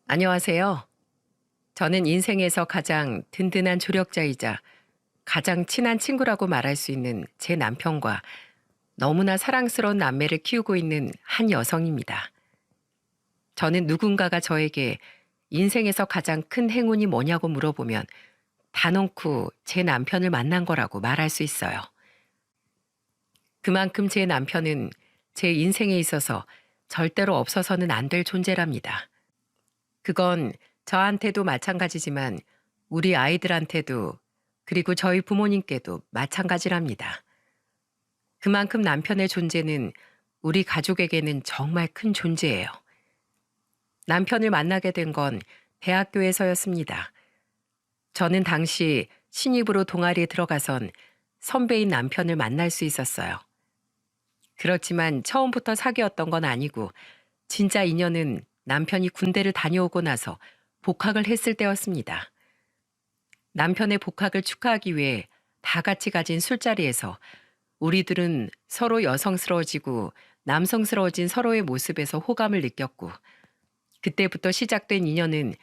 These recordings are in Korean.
안녕하세요. 저는 인생에서 가장 든든한 조력자이자 가장 친한 친구라고 말할 수 있는 제 남편과 너무나 사랑스러운 남매를 키우고 있는 한 여성입니다. 저는 누군가가 저에게 인생에서 가장 큰 행운이 뭐냐고 물어보면 단언코 제 남편을 만난 거라고 말할 수 있어요. 그만큼 제 남편은 제 인생에 있어서 절대로 없어서는 안 될 존재랍니다. 그건 저한테도 마찬가지지만 우리 아이들한테도 그리고 저희 부모님께도 마찬가지랍니다. 그만큼 남편의 존재는 우리 가족에게는 정말 큰 존재예요. 남편을 만나게 된 건 대학교에서였습니다. 저는 당시 신입으로 동아리에 들어가선 선배인 남편을 만날 수 있었어요. 그렇지만 처음부터 사귀었던 건 아니고 진짜 인연은 남편이 군대를 다녀오고 나서 복학을 했을 때였습니다. 남편의 복학을 축하하기 위해 다 같이 가진 술자리에서 우리들은 서로 여성스러워지고 남성스러워진 서로의 모습에서 호감을 느꼈고 그때부터 시작된 인연은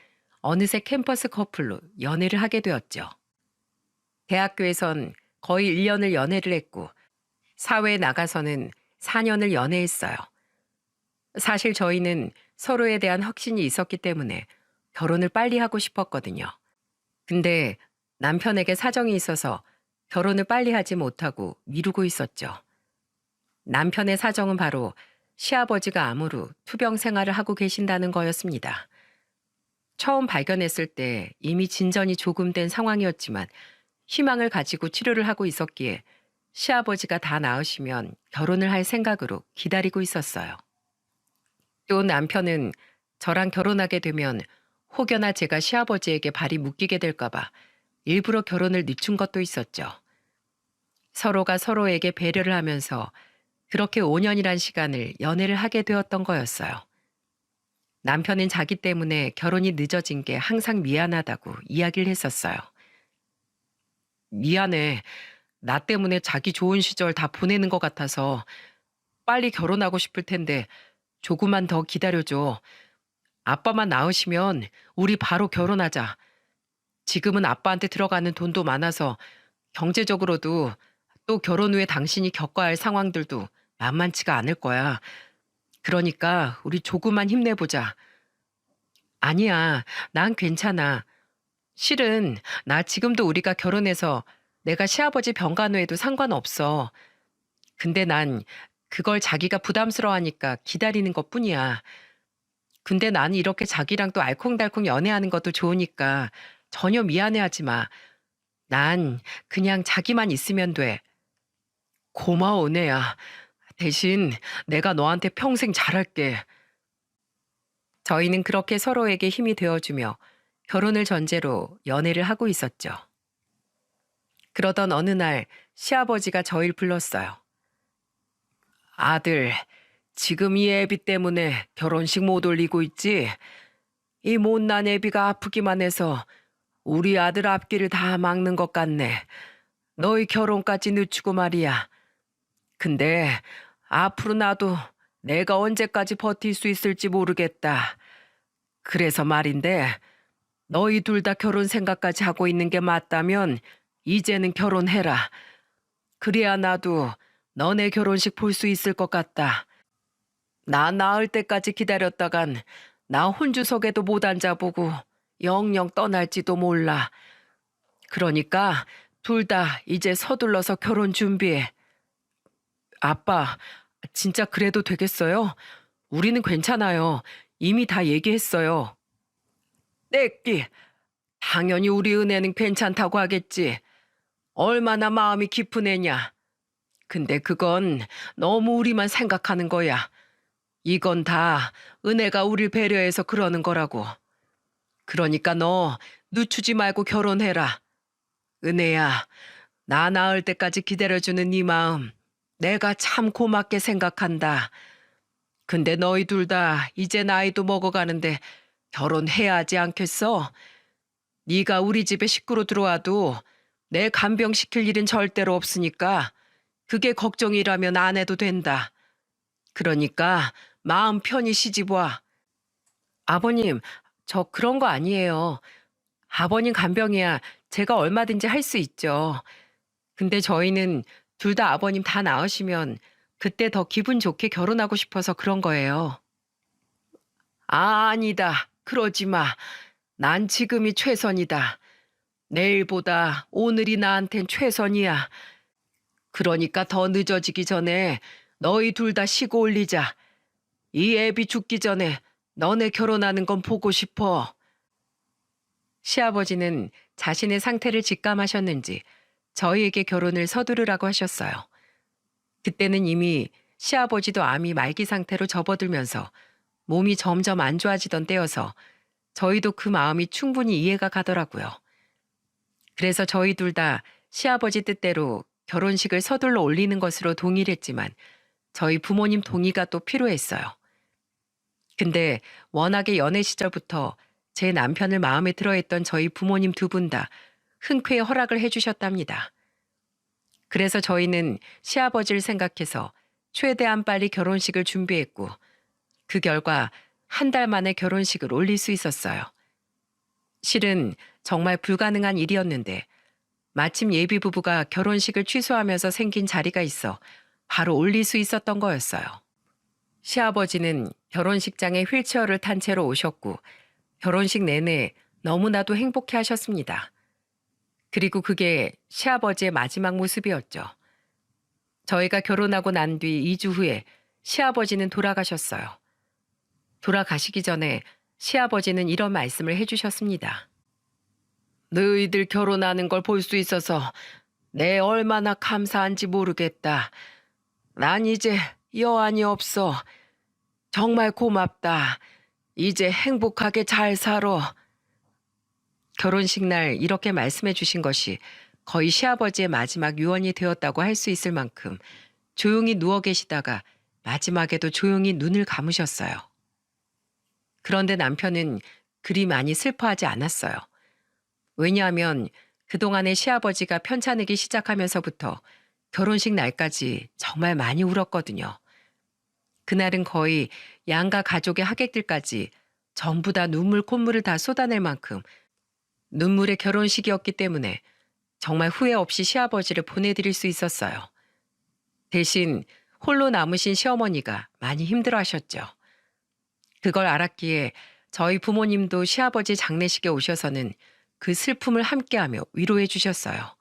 어느새 캠퍼스 커플로 연애를 하게 되었죠. 대학교에선 거의 1년을 연애를 했고 사회에 나가서는 4년을 연애했어요. 사실 저희는 서로에 대한 확신이 있었기 때문에 결혼을 빨리 하고 싶었거든요. 근데 남편에게 사정이 있어서 결혼을 빨리 하지 못하고 미루고 있었죠. 남편의 사정은 바로 시아버지가 암으로 투병 생활을 하고 계신다는 거였습니다. 처음 발견했을 때 이미 진전이 조금 된 상황이었지만 희망을 가지고 치료를 하고 있었기에 시아버지가 다 나으시면 결혼을 할 생각으로 기다리고 있었어요. 또 남편은 저랑 결혼하게 되면 혹여나 제가 시아버지에게 발이 묶이게 될까봐 일부러 결혼을 늦춘 것도 있었죠. 서로가 서로에게 배려를 하면서 그렇게 5년이란 시간을 연애를 하게 되었던 거였어요. 남편은 자기 때문에 결혼이 늦어진 게 항상 미안하다고 이야기를 했었어요. 미안해. 나 때문에 자기 좋은 시절 다 보내는 것 같아서 빨리 결혼하고 싶을 텐데 조금만 더 기다려줘. 아빠만 나으시면 우리 바로 결혼하자. 지금은 아빠한테 들어가는 돈도 많아서 경제적으로도 또 결혼 후에 당신이 겪어야 할 상황들도 만만치가 않을 거야. 그러니까 우리 조금만 힘내보자. 아니야, 난 괜찮아. 실은 나 지금도 우리가 결혼해서 내가 시아버지 병간호해도 상관없어. 근데 난 그걸 자기가 부담스러워하니까 기다리는 것뿐이야. 근데 나는 이렇게 자기랑 또 알콩달콩 연애하는 것도 좋으니까 전혀 미안해하지 마. 난 그냥 자기만 있으면 돼. 고마워, 은혜야. 대신 내가 너한테 평생 잘할게. 저희는 그렇게 서로에게 힘이 되어주며 결혼을 전제로 연애를 하고 있었죠. 그러던 어느 날 시아버지가 저희를 불렀어요. 아들, 지금 이 애비 때문에 결혼식 못 올리고 있지? 이 못난 애비가 아프기만 해서 우리 아들 앞길을 다 막는 것 같네. 너희 결혼까지 늦추고 말이야. 근데 앞으로 나도 내가 언제까지 버틸 수 있을지 모르겠다. 그래서 말인데 너희 둘 다 결혼 생각까지 하고 있는 게 맞다면 이제는 결혼해라. 그래야 나도 너네 결혼식 볼 수 있을 것 같다. 나 낳을 때까지 기다렸다간 나 혼주석에도 못 앉아보고 영영 떠날지도 몰라. 그러니까 둘 다 이제 서둘러서 결혼 준비해. 아빠, 진짜 그래도 되겠어요? 우리는 괜찮아요. 이미 다 얘기했어요. 떼끼, 당연히 우리 은혜는 괜찮다고 하겠지. 얼마나 마음이 깊은 애냐. 근데 그건 너무 우리만 생각하는 거야. 이건 다 은혜가 우릴 배려해서 그러는 거라고. 그러니까 너 늦추지 말고 결혼해라. 은혜야, 나 낳을 때까지 기다려주는 네 마음 내가 참 고맙게 생각한다. 근데 너희 둘 다 이제 나이도 먹어가는데 결혼해야 하지 않겠어? 네가 우리 집에 식구로 들어와도 내 간병시킬 일은 절대로 없으니까 그게 걱정이라면 안 해도 된다. 그러니까 마음 편히 시집 와. 아버님, 저 그런 거 아니에요. 아버님 간병이야 제가 얼마든지 할 수 있죠. 근데 저희는 둘 다 아버님 다 나으시면 그때 더 기분 좋게 결혼하고 싶어서 그런 거예요. 아니다. 그러지 마. 난 지금이 최선이다. 내일보다 오늘이 나한텐 최선이야. 그러니까 더 늦어지기 전에 너희 둘 다 쉬고 올리자. 이 애비 죽기 전에 너네 결혼하는 건 보고 싶어. 시아버지는 자신의 상태를 직감하셨는지 저희에게 결혼을 서두르라고 하셨어요. 그때는 이미 시아버지도 암이 말기 상태로 접어들면서 몸이 점점 안 좋아지던 때여서 저희도 그 마음이 충분히 이해가 가더라고요. 그래서 저희 둘 다 시아버지 뜻대로 결혼식을 서둘러 올리는 것으로 동의를 했지만 저희 부모님 동의가 또 필요했어요. 근데 워낙에 연애 시절부터 제 남편을 마음에 들어했던 저희 부모님 두 분 다 흔쾌히 허락을 해주셨답니다. 그래서 저희는 시아버지를 생각해서 최대한 빨리 결혼식을 준비했고 그 결과 한 달 만에 결혼식을 올릴 수 있었어요. 실은 정말 불가능한 일이었는데 마침 예비 부부가 결혼식을 취소하면서 생긴 자리가 있어 바로 올릴 수 있었던 거였어요. 시아버지는 결혼식장에 휠체어를 탄 채로 오셨고 결혼식 내내 너무나도 행복해 하셨습니다. 그리고 그게 시아버지의 마지막 모습이었죠. 저희가 결혼하고 난 뒤 2주 후에 시아버지는 돌아가셨어요. 돌아가시기 전에 시아버지는 이런 말씀을 해주셨습니다. 너희들 결혼하는 걸 볼 수 있어서 내 얼마나 감사한지 모르겠다. 난 이제 여한이 없어. 정말 고맙다. 이제 행복하게 잘 살아. 결혼식 날 이렇게 말씀해 주신 것이 거의 시아버지의 마지막 유언이 되었다고 할 수 있을 만큼 조용히 누워 계시다가 마지막에도 조용히 눈을 감으셨어요. 그런데 남편은 그리 많이 슬퍼하지 않았어요. 왜냐하면 그동안에 시아버지가 편찮으기 시작하면서부터 결혼식 날까지 정말 많이 울었거든요. 그날은 거의 양가 가족의 하객들까지 전부 다 눈물 콧물을 다 쏟아낼 만큼 눈물의 결혼식이었기 때문에 정말 후회 없이 시아버지를 보내드릴 수 있었어요. 대신 홀로 남으신 시어머니가 많이 힘들어하셨죠. 그걸 알았기에 저희 부모님도 시아버지 장례식에 오셔서는 그 슬픔을 함께하며 위로해 주셨어요.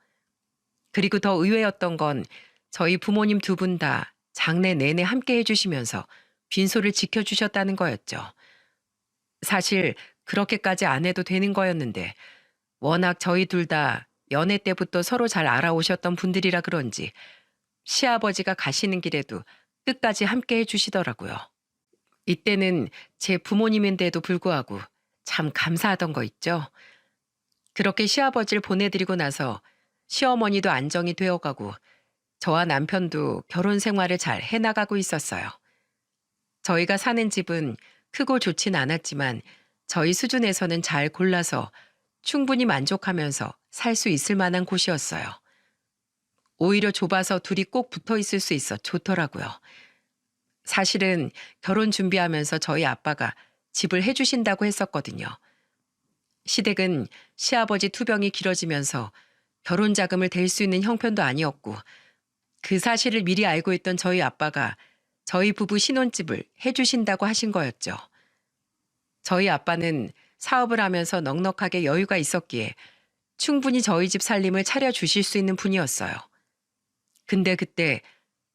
그리고 더 의외였던 건 저희 부모님 두 분 다 장례 내내 함께 해주시면서 빈소를 지켜주셨다는 거였죠. 사실 그렇게까지 안 해도 되는 거였는데 워낙 저희 둘 다 연애 때부터 서로 잘 알아오셨던 분들이라 그런지 시아버지가 가시는 길에도 끝까지 함께 해주시더라고요. 이때는 제 부모님인데도 불구하고 참 감사하던 거 있죠. 그렇게 시아버지를 보내드리고 나서 시어머니도 안정이 되어가고 저와 남편도 결혼 생활을 잘 해나가고 있었어요. 저희가 사는 집은 크고 좋진 않았지만 저희 수준에서는 잘 골라서 충분히 만족하면서 살 수 있을 만한 곳이었어요. 오히려 좁아서 둘이 꼭 붙어 있을 수 있어 좋더라고요. 사실은 결혼 준비하면서 저희 아빠가 집을 해주신다고 했었거든요. 시댁은 시아버지 투병이 길어지면서 결혼 자금을 댈 수 있는 형편도 아니었고 그 사실을 미리 알고 있던 저희 아빠가 저희 부부 신혼집을 해주신다고 하신 거였죠. 저희 아빠는 사업을 하면서 넉넉하게 여유가 있었기에 충분히 저희 집 살림을 차려주실 수 있는 분이었어요. 근데 그때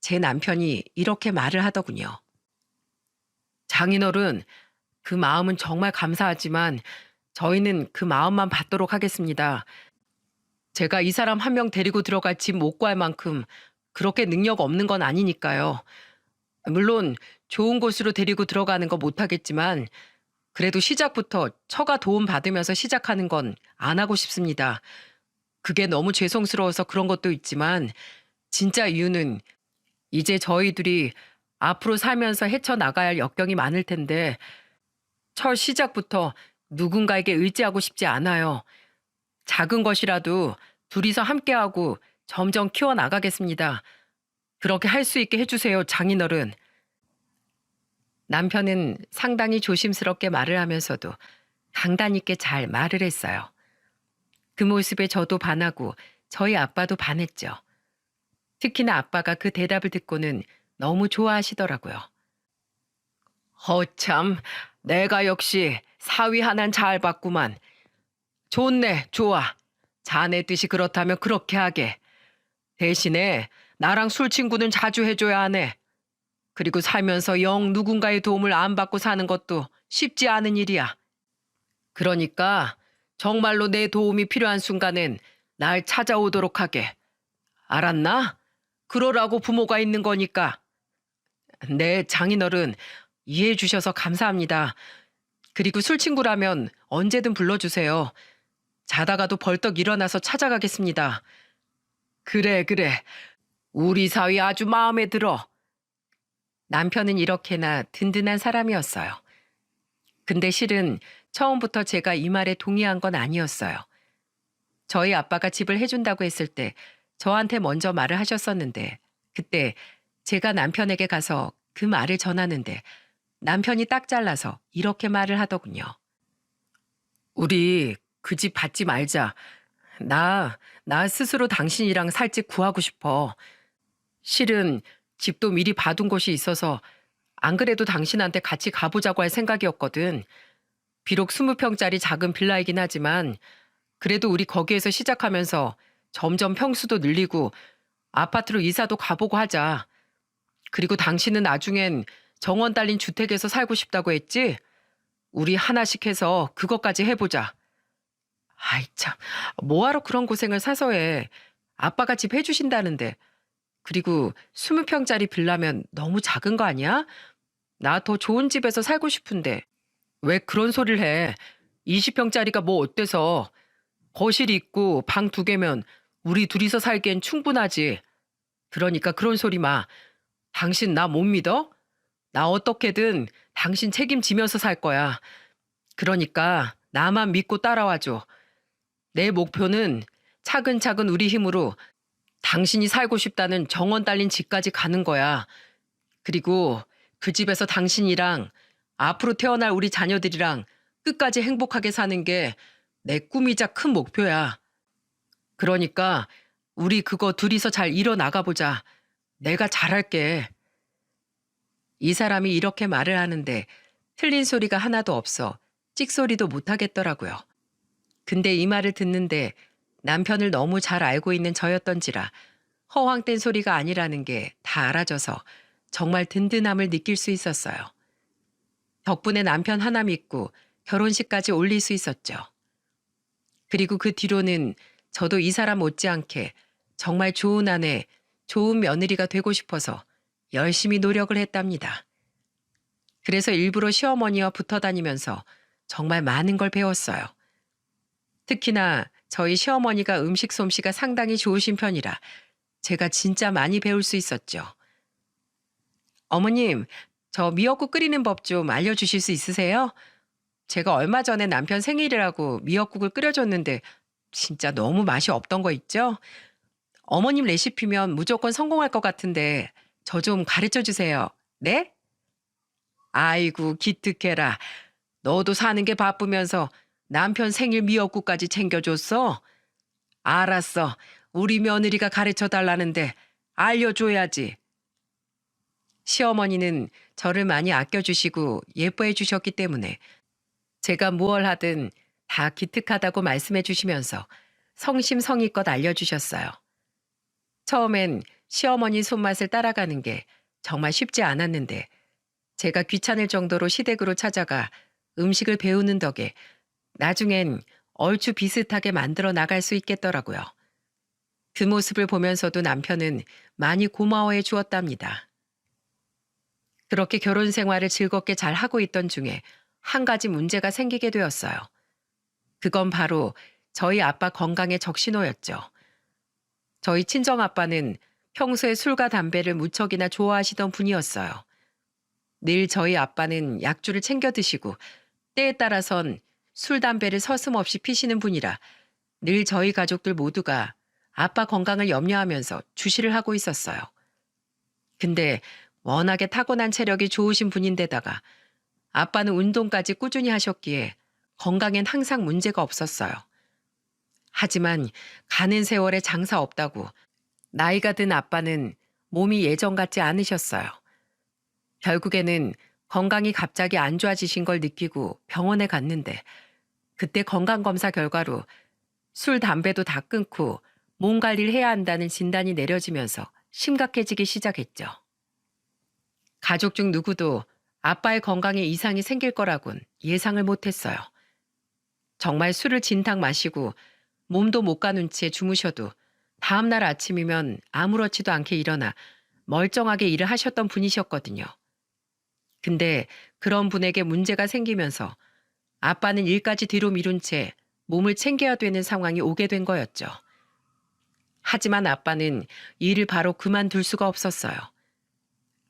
제 남편이 이렇게 말을 하더군요. 장인어른, 그 마음은 정말 감사하지만 저희는 그 마음만 받도록 하겠습니다. 제가 이 사람 한 명 데리고 들어갈 집 못 구할 만큼 그렇게 능력 없는 건 아니니까요. 물론 좋은 곳으로 데리고 들어가는 거 못하겠지만 그래도 시작부터 처가 도움 받으면서 시작하는 건 안 하고 싶습니다. 그게 너무 죄송스러워서 그런 것도 있지만 진짜 이유는 이제 저희들이 앞으로 살면서 헤쳐나가야 할 역경이 많을 텐데 첫 시작부터 누군가에게 의지하고 싶지 않아요. 작은 것이라도 둘이서 함께하고 점점 키워나가겠습니다. 그렇게 할 수 있게 해주세요, 장인어른. 남편은 상당히 조심스럽게 말을 하면서도 강단 있게 잘 말을 했어요. 그 모습에 저도 반하고 저희 아빠도 반했죠. 특히나 아빠가 그 대답을 듣고는 너무 좋아하시더라고요. 허참, 내가 역시 사위 하나는 잘 봤구만. 좋네, 좋아. 자네 뜻이 그렇다면 그렇게 하게. 대신에 나랑 술 친구는 자주 해줘야 하네. 그리고 살면서 영 누군가의 도움을 안 받고 사는 것도 쉽지 않은 일이야. 그러니까 정말로 내 도움이 필요한 순간엔 날 찾아오도록 하게. 알았나? 그러라고 부모가 있는 거니까. 네, 장인어른 이해해 주셔서 감사합니다. 그리고 술 친구라면 언제든 불러주세요. 자다가도 벌떡 일어나서 찾아가겠습니다. 그래, 그래. 우리 사위 아주 마음에 들어. 남편은 이렇게나 든든한 사람이었어요. 근데 실은 처음부터 제가 이 말에 동의한 건 아니었어요. 저희 아빠가 집을 해준다고 했을 때 저한테 먼저 말을 하셨었는데 그때 제가 남편에게 가서 그 말을 전하는데 남편이 딱 잘라서 이렇게 말을 하더군요. 우리 그 집 받지 말자. 나 스스로 당신이랑 살 집 구하고 싶어. 실은 집도 미리 봐둔 곳이 있어서 안 그래도 당신한테 같이 가보자고 할 생각이었거든. 비록 20평짜리 작은 빌라이긴 하지만 그래도 우리 거기에서 시작하면서 점점 평수도 늘리고 아파트로 이사도 가보고 하자. 그리고 당신은 나중엔 정원 딸린 주택에서 살고 싶다고 했지? 우리 하나씩 해서 그것까지 해보자. 아이 참, 뭐하러 그런 고생을 사서 해. 아빠가 집 해주신다는데. 그리고 20평짜리 빌라면 너무 작은 거 아니야? 나 더 좋은 집에서 살고 싶은데. 왜 그런 소리를 해? 20평짜리가 뭐 어때서? 거실이 있고 방 2개면 우리 둘이서 살기엔 충분하지. 그러니까 그런 소리 마. 당신 나 못 믿어? 나 어떻게든 당신 책임지면서 살 거야. 그러니까 나만 믿고 따라와줘. 내 목표는 차근차근 우리 힘으로 당신이 살고 싶다는 정원 딸린 집까지 가는 거야. 그리고 그 집에서 당신이랑 앞으로 태어날 우리 자녀들이랑 끝까지 행복하게 사는 게 내 꿈이자 큰 목표야. 그러니까 우리 그거 둘이서 잘 이뤄나가 보자. 내가 잘할게. 이 사람이 이렇게 말을 하는데 틀린 소리가 하나도 없어 찍소리도 못 하겠더라고요. 근데 이 말을 듣는데 남편을 너무 잘 알고 있는 저였던지라 허황된 소리가 아니라는 게 다 알아져서 정말 든든함을 느낄 수 있었어요. 덕분에 남편 하나 믿고 결혼식까지 올릴 수 있었죠. 그리고 그 뒤로는 저도 이 사람 못지않게 정말 좋은 아내, 좋은 며느리가 되고 싶어서 열심히 노력을 했답니다. 그래서 일부러 시어머니와 붙어 다니면서 정말 많은 걸 배웠어요. 특히나 저희 시어머니가 음식 솜씨가 상당히 좋으신 편이라 제가 진짜 많이 배울 수 있었죠. 어머님, 저 미역국 끓이는 법 좀 알려주실 수 있으세요? 제가 얼마 전에 남편 생일이라고 미역국을 끓여줬는데 진짜 너무 맛이 없던 거 있죠? 어머님 레시피면 무조건 성공할 것 같은데 저 좀 가르쳐 주세요. 네? 아이고 기특해라. 너도 사는 게 바쁘면서 남편 생일 미역국까지 챙겨줬어? 알았어. 우리 며느리가 가르쳐 달라는데 알려줘야지. 시어머니는 저를 많이 아껴주시고 예뻐해 주셨기 때문에 제가 무얼 하든 다 기특하다고 말씀해 주시면서 성심성의껏 알려주셨어요. 처음엔 시어머니 손맛을 따라가는 게 정말 쉽지 않았는데 제가 귀찮을 정도로 시댁으로 찾아가 음식을 배우는 덕에 나중엔 얼추 비슷하게 만들어 나갈 수 있겠더라고요. 그 모습을 보면서도 남편은 많이 고마워해 주었답니다. 그렇게 결혼 생활을 즐겁게 잘 하고 있던 중에 한 가지 문제가 생기게 되었어요. 그건 바로 저희 아빠 건강의 적신호였죠. 저희 친정아빠는 평소에 술과 담배를 무척이나 좋아하시던 분이었어요. 늘 저희 아빠는 약주를 챙겨 드시고 때에 따라선 술, 담배를 서슴없이 피시는 분이라 늘 저희 가족들 모두가 아빠 건강을 염려하면서 주시를 하고 있었어요. 근데 워낙에 타고난 체력이 좋으신 분인데다가 아빠는 운동까지 꾸준히 하셨기에 건강엔 항상 문제가 없었어요. 하지만 가는 세월에 장사 없다고 나이가 든 아빠는 몸이 예전 같지 않으셨어요. 결국에는 건강이 갑자기 안 좋아지신 걸 느끼고 병원에 갔는데 그때 건강검사 결과로 술, 담배도 다 끊고 몸 관리를 해야 한다는 진단이 내려지면서 심각해지기 시작했죠. 가족 중 누구도 아빠의 건강에 이상이 생길 거라곤 예상을 못했어요. 정말 술을 진탕 마시고 몸도 못 가눈 채 주무셔도 다음날 아침이면 아무렇지도 않게 일어나 멀쩡하게 일을 하셨던 분이셨거든요. 근데 그런 분에게 문제가 생기면서 아빠는 일까지 뒤로 미룬 채 몸을 챙겨야 되는 상황이 오게 된 거였죠. 하지만 아빠는 일을 바로 그만둘 수가 없었어요.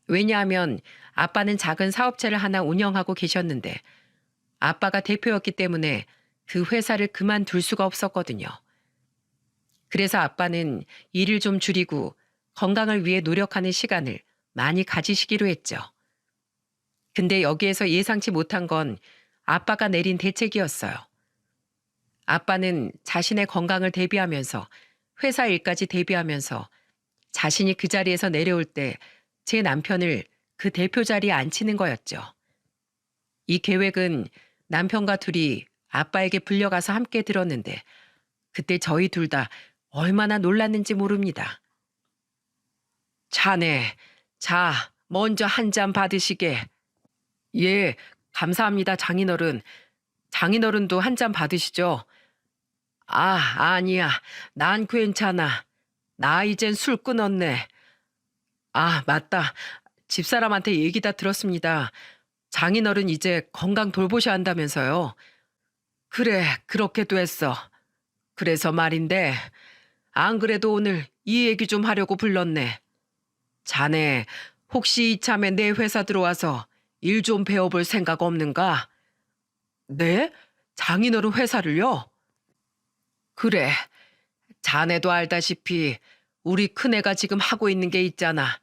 왜냐하면 아빠는 작은 사업체를 하나 운영하고 계셨는데 아빠가 대표였기 때문에 그 회사를 그만둘 수가 없었거든요. 그래서 아빠는 일을 좀 줄이고 건강을 위해 노력하는 시간을 많이 가지시기로 했죠. 근데 여기에서 예상치 못한 건 아빠가 내린 대책이었어요. 아빠는 자신의 건강을 대비하면서 회사 일까지 대비하면서 자신이 그 자리에서 내려올 때 제 남편을 그 대표 자리에 앉히는 거였죠. 이 계획은 남편과 둘이 아빠에게 불려가서 함께 들었는데 그때 저희 둘 다 얼마나 놀랐는지 모릅니다. 자네, 자, 먼저 한 잔 받으시게. 예, 감사합니다, 장인어른. 장인어른도 한 잔 받으시죠? 아, 아니야. 난 괜찮아. 나 이젠 술 끊었네. 아, 맞다. 집사람한테 얘기 다 들었습니다. 장인어른 이제 건강 돌보셔야 한다면서요. 그래, 그렇게도 했어. 그래서 말인데, 안 그래도 오늘 이 얘기 좀 하려고 불렀네. 자네, 혹시 이참에 내 회사 들어와서 일 좀 배워볼 생각 없는가? 네? 장인어른 회사를요? 그래, 자네도 알다시피 우리 큰애가 지금 하고 있는 게 있잖아.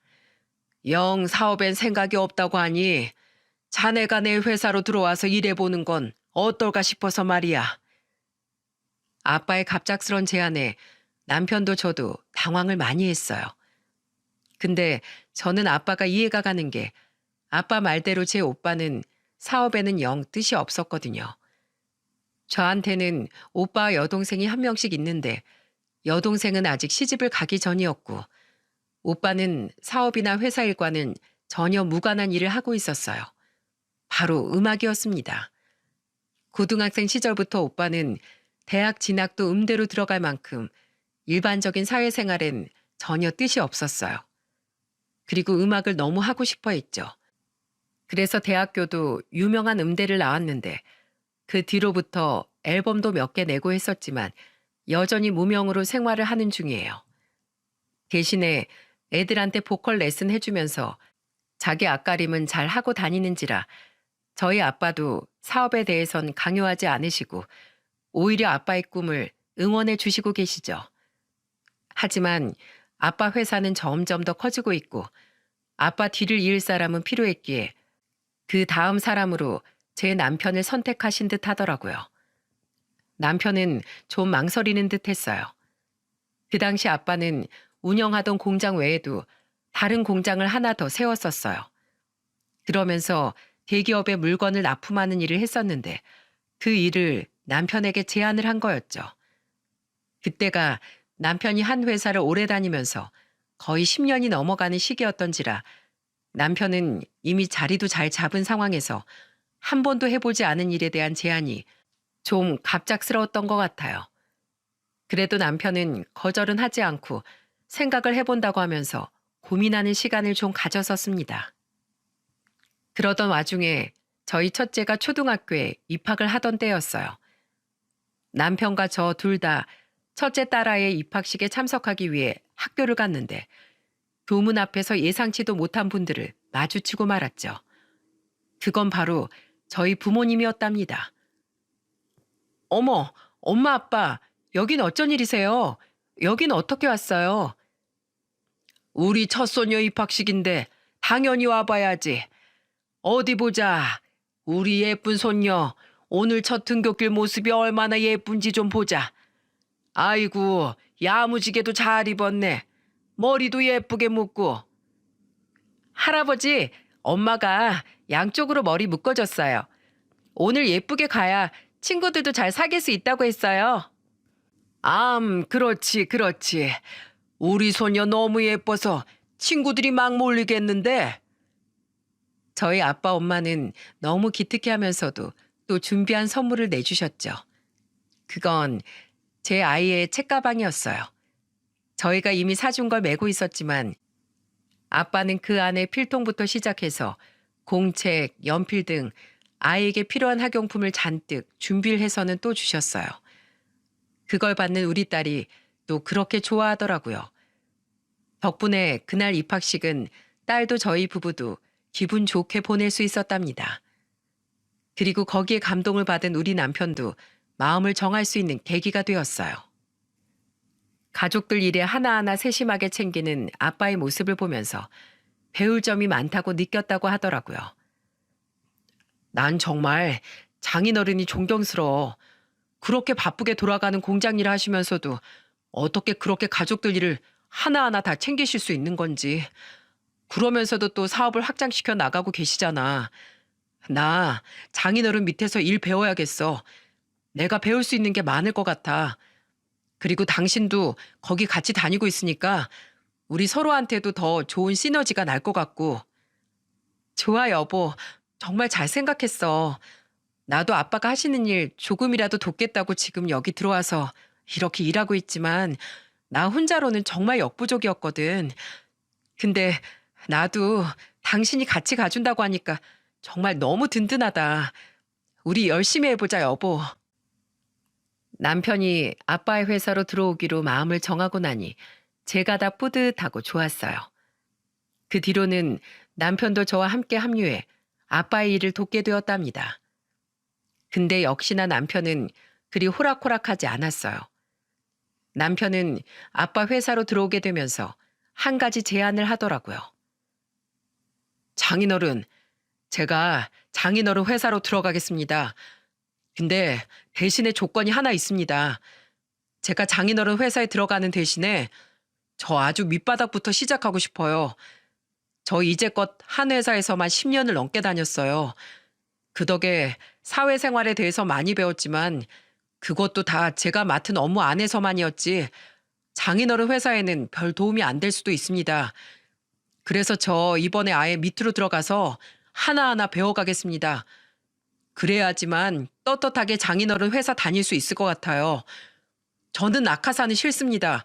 영 사업엔 생각이 없다고 하니 자네가 내 회사로 들어와서 일해보는 건 어떨까 싶어서 말이야. 아빠의 갑작스런 제안에 남편도 저도 당황을 많이 했어요. 근데 저는 아빠가 이해가 가는 게 아빠 말대로 제 오빠는 사업에는 영 뜻이 없었거든요. 저한테는 오빠와 여동생이 한 명씩 있는데 여동생은 아직 시집을 가기 전이었고 오빠는 사업이나 회사 일과는 전혀 무관한 일을 하고 있었어요. 바로 음악이었습니다. 고등학생 시절부터 오빠는 대학 진학도 음대로 들어갈 만큼 일반적인 사회생활엔 전혀 뜻이 없었어요. 그리고 음악을 너무 하고 싶어 했죠. 그래서 대학교도 유명한 음대를 나왔는데 그 뒤로부터 앨범도 몇 개 내고 했었지만 여전히 무명으로 생활을 하는 중이에요. 대신에 애들한테 보컬 레슨 해주면서 자기 앞가림은 잘 하고 다니는지라 저희 아빠도 사업에 대해선 강요하지 않으시고 오히려 아빠의 꿈을 응원해 주시고 계시죠. 하지만 아빠 회사는 점점 더 커지고 있고 아빠 뒤를 이을 사람은 필요했기에 그 다음 사람으로 제 남편을 선택하신 듯 하더라고요. 남편은 좀 망설이는 듯 했어요. 그 당시 아빠는 운영하던 공장 외에도 다른 공장을 하나 더 세웠었어요. 그러면서 대기업에 물건을 납품하는 일을 했었는데 그 일을 남편에게 제안을 한 거였죠. 그때가 남편이 한 회사를 오래 다니면서 거의 10년이 넘어가는 시기였던지라 남편은 이미 자리도 잘 잡은 상황에서 한 번도 해보지 않은 일에 대한 제안이 좀 갑작스러웠던 것 같아요. 그래도 남편은 거절은 하지 않고 생각을 해본다고 하면서 고민하는 시간을 좀 가졌었습니다. 그러던 와중에 저희 첫째가 초등학교에 입학을 하던 때였어요. 남편과 저 둘 다 첫째 딸아이의 입학식에 참석하기 위해 학교를 갔는데 교문 앞에서 예상치도 못한 분들을 마주치고 말았죠. 그건 바로 저희 부모님이었답니다. 어머, 엄마 아빠, 여긴 어쩐 일이세요? 여긴 어떻게 왔어요? 우리 첫소녀 입학식인데 당연히 와봐야지. 어디 보자. 우리 예쁜 손녀 오늘 첫 등굣길 모습이 얼마나 예쁜지 좀 보자. 아이고, 야무지게도 잘 입었네. 머리도 예쁘게 묶고. 할아버지, 엄마가 양쪽으로 머리 묶어줬어요. 오늘 예쁘게 가야 친구들도 잘 사귈 수 있다고 했어요. 그렇지, 그렇지. 우리 소녀 너무 예뻐서 친구들이 막 몰리겠는데. 저희 아빠 엄마는 너무 기특해 하면서도 또 준비한 선물을 내주셨죠. 그건 제 아이의 책가방이었어요. 저희가 이미 사준 걸 메고 있었지만 아빠는 그 안에 필통부터 시작해서 공책, 연필 등 아이에게 필요한 학용품을 잔뜩 준비를 해서는 또 주셨어요. 그걸 받는 우리 딸이 또 그렇게 좋아하더라고요. 덕분에 그날 입학식은 딸도 저희 부부도 기분 좋게 보낼 수 있었답니다. 그리고 거기에 감동을 받은 우리 남편도 마음을 정할 수 있는 계기가 되었어요. 가족들 일에 하나하나 세심하게 챙기는 아빠의 모습을 보면서 배울 점이 많다고 느꼈다고 하더라고요. 난 정말 장인어른이 존경스러워. 그렇게 바쁘게 돌아가는 공장 일을 하시면서도 어떻게 그렇게 가족들 일을 하나하나 다 챙기실 수 있는 건지. 그러면서도 또 사업을 확장시켜 나가고 계시잖아. 나 장인어른 밑에서 일 배워야겠어. 내가 배울 수 있는 게 많을 것 같아. 그리고 당신도 거기 같이 다니고 있으니까 우리 서로한테도 더 좋은 시너지가 날 것 같고. 좋아, 여보. 정말 잘 생각했어. 나도 아빠가 하시는 일 조금이라도 돕겠다고 지금 여기 들어와서 이렇게 일하고 있지만 나 혼자로는 정말 역부족이었거든. 근데 나도 당신이 같이 가준다고 하니까 정말 너무 든든하다. 우리 열심히 해보자, 여보. 남편이 아빠의 회사로 들어오기로 마음을 정하고 나니 제가 다 뿌듯하고 좋았어요. 그 뒤로는 남편도 저와 함께 합류해 아빠의 일을 돕게 되었답니다. 근데 역시나 남편은 그리 호락호락하지 않았어요. 남편은 아빠 회사로 들어오게 되면서 한 가지 제안을 하더라고요. 장인어른, 제가 장인어른 회사로 들어가겠습니다. 근데 대신에 조건이 하나 있습니다. 제가 장인어른 회사에 들어가는 대신에 저 아주 밑바닥부터 시작하고 싶어요. 저 이제껏 한 회사에서만 10년을 넘게 다녔어요. 그 덕에 사회생활에 대해서 많이 배웠지만 그것도 다 제가 맡은 업무 안에서만이었지 장인어른 회사에는 별 도움이 안 될 수도 있습니다. 그래서 저 이번에 아예 밑으로 들어가서 하나하나 배워가겠습니다. 그래야지만 떳떳하게 장인어른 회사 다닐 수 있을 것 같아요. 저는 낙하산이 싫습니다.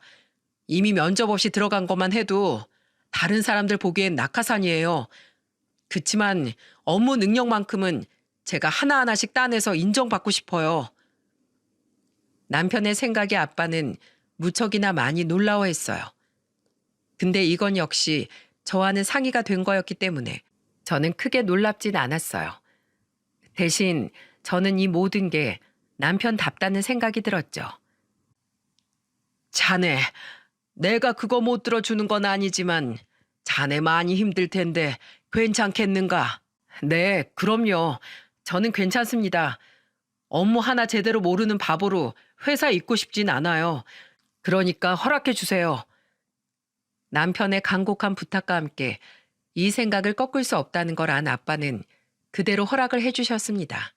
이미 면접 없이 들어간 것만 해도 다른 사람들 보기엔 낙하산이에요. 그치만 업무 능력만큼은 제가 하나하나씩 따내서 인정받고 싶어요. 남편의 생각에 아빠는 무척이나 많이 놀라워했어요. 근데 이건 역시 저와는 상의가 된 거였기 때문에 저는 크게 놀랍진 않았어요. 대신 저는 이 모든 게 남편답다는 생각이 들었죠. 자네, 내가 그거 못 들어주는 건 아니지만 자네 많이 힘들 텐데 괜찮겠는가? 네, 그럼요. 저는 괜찮습니다. 업무 하나 제대로 모르는 바보로 회사에 있고 싶진 않아요. 그러니까 허락해 주세요. 남편의 간곡한 부탁과 함께 이 생각을 꺾을 수 없다는 걸 안 아빠는 그대로 허락을 해주셨습니다.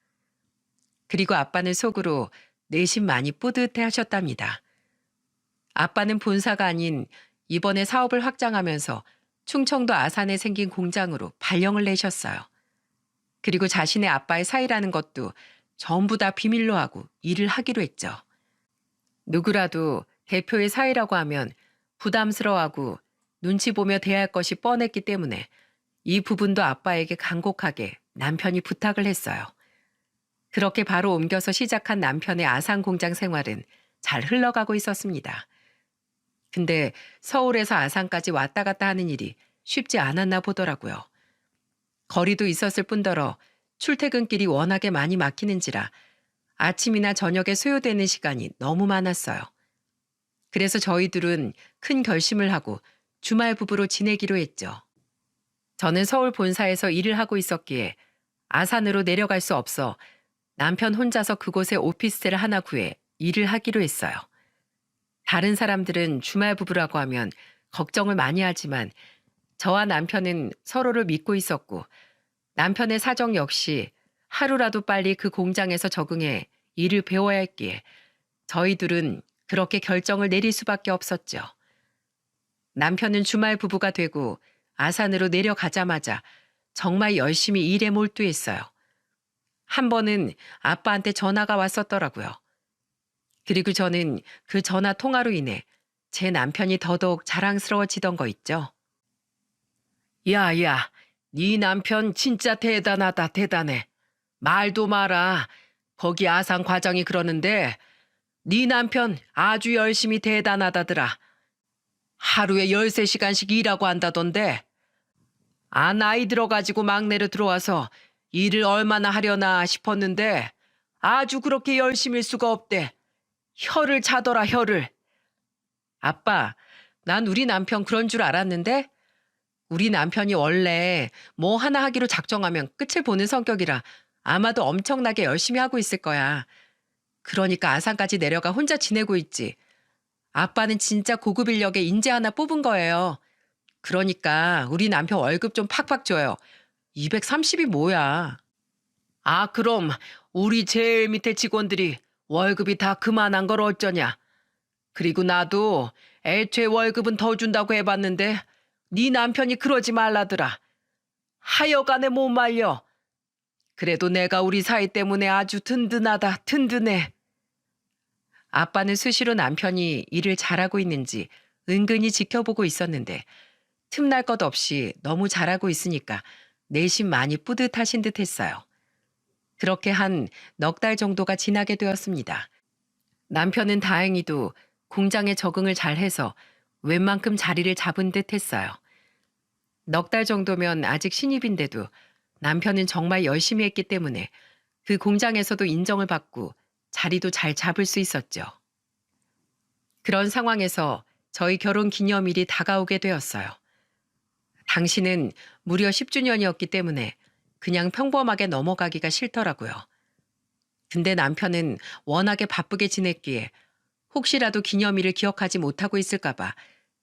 그리고 아빠는 속으로 내심 많이 뿌듯해 하셨답니다. 아빠는 본사가 아닌 이번에 사업을 확장하면서 충청도 아산에 생긴 공장으로 발령을 내셨어요. 그리고 자신의 아빠의 사이라는 것도 전부 다 비밀로 하고 일을 하기로 했죠. 누구라도 대표의 사이라고 하면 부담스러워하고 눈치 보며 대할 것이 뻔했기 때문에 이 부분도 아빠에게 간곡하게 남편이 부탁을 했어요. 그렇게 바로 옮겨서 시작한 남편의 아산 공장 생활은 잘 흘러가고 있었습니다. 근데 서울에서 아산까지 왔다 갔다 하는 일이 쉽지 않았나 보더라고요. 거리도 있었을 뿐더러 출퇴근길이 워낙에 많이 막히는지라 아침이나 저녁에 소요되는 시간이 너무 많았어요. 그래서 저희들은 큰 결심을 하고 주말 부부로 지내기로 했죠. 저는 서울 본사에서 일을 하고 있었기에 아산으로 내려갈 수 없어 남편 혼자서 그곳에 오피스텔을 하나 구해 일을 하기로 했어요. 다른 사람들은 주말 부부라고 하면 걱정을 많이 하지만 저와 남편은 서로를 믿고 있었고 남편의 사정 역시 하루라도 빨리 그 공장에서 적응해 일을 배워야 했기에 저희 둘은 그렇게 결정을 내릴 수밖에 없었죠. 남편은 주말 부부가 되고 아산으로 내려가자마자 정말 열심히 일에 몰두했어요. 한 번은 아빠한테 전화가 왔었더라고요. 그리고 저는 그 전화 통화로 인해 제 남편이 더더욱 자랑스러워지던 거 있죠. 야야, 네 남편 진짜 대단하다, 대단해. 말도 마라. 거기 아산 과장이 그러는데 네 남편 아주 열심히 대단하다더라. 하루에 13시간씩 일하고 한다던데. 나이 들어가지고 막내로 들어와서 일을 얼마나 하려나 싶었는데 아주 그렇게 열심일 수가 없대. 혀를 차더라, 혀를. 아빠, 난 우리 남편 그런 줄 알았는데 우리 남편이 원래 뭐 하나 하기로 작정하면 끝을 보는 성격이라 아마도 엄청나게 열심히 하고 있을 거야. 그러니까 아산까지 내려가 혼자 지내고 있지. 아빠는 진짜 고급 인력에 인재 하나 뽑은 거예요. 그러니까 우리 남편 월급 좀 팍팍 줘요. 230이 뭐야. 그럼 우리 제일 밑에 직원들이 월급이 다 그만한 걸 어쩌냐. 그리고 나도 애초에 월급은 더 준다고 해봤는데 네 남편이 그러지 말라더라. 하여간에 못 말려. 그래도 내가 우리 사이 때문에 아주 든든하다, 든든해. 아빠는 수시로 남편이 일을 잘하고 있는지 은근히 지켜보고 있었는데 틈날 것 없이 너무 잘하고 있으니까 내심 많이 뿌듯하신 듯 했어요. 그렇게 한 넉 달 정도가 지나게 되었습니다. 남편은 다행히도 공장에 적응을 잘해서 웬만큼 자리를 잡은 듯 했어요. 넉 달 정도면 아직 신입인데도 남편은 정말 열심히 했기 때문에 그 공장에서도 인정을 받고 자리도 잘 잡을 수 있었죠. 그런 상황에서 저희 결혼 기념일이 다가오게 되었어요. 당시는 무려 10주년이었기 때문에 그냥 평범하게 넘어가기가 싫더라고요. 근데 남편은 워낙에 바쁘게 지냈기에 혹시라도 기념일을 기억하지 못하고 있을까봐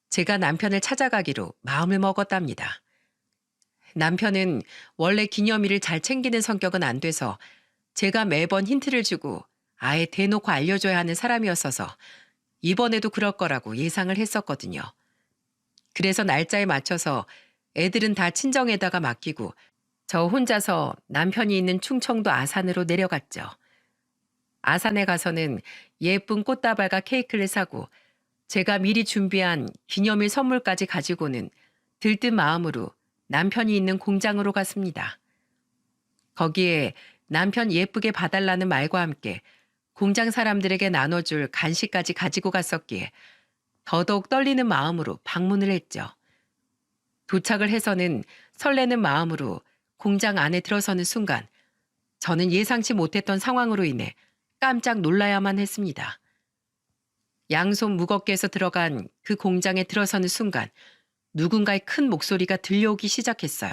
제가 남편을 찾아가기로 마음을 먹었답니다. 남편은 원래 기념일을 잘 챙기는 성격은 안 돼서 제가 매번 힌트를 주고 아예 대놓고 알려줘야 하는 사람이었어서 이번에도 그럴 거라고 예상을 했었거든요. 그래서 날짜에 맞춰서 애들은 다 친정에다가 맡기고 저 혼자서 남편이 있는 충청도 아산으로 내려갔죠. 아산에 가서는 예쁜 꽃다발과 케이크를 사고 제가 미리 준비한 기념일 선물까지 가지고는 들뜬 마음으로 남편이 있는 공장으로 갔습니다. 거기에 남편 예쁘게 봐달라는 말과 함께 공장 사람들에게 나눠줄 간식까지 가지고 갔었기에 더더욱 떨리는 마음으로 방문을 했죠. 도착을 해서는 설레는 마음으로 공장 안에 들어서는 순간 저는 예상치 못했던 상황으로 인해 깜짝 놀라야만 했습니다. 양손 무겁게 해서 들어간 그 공장에 들어서는 순간 누군가의 큰 목소리가 들려오기 시작했어요.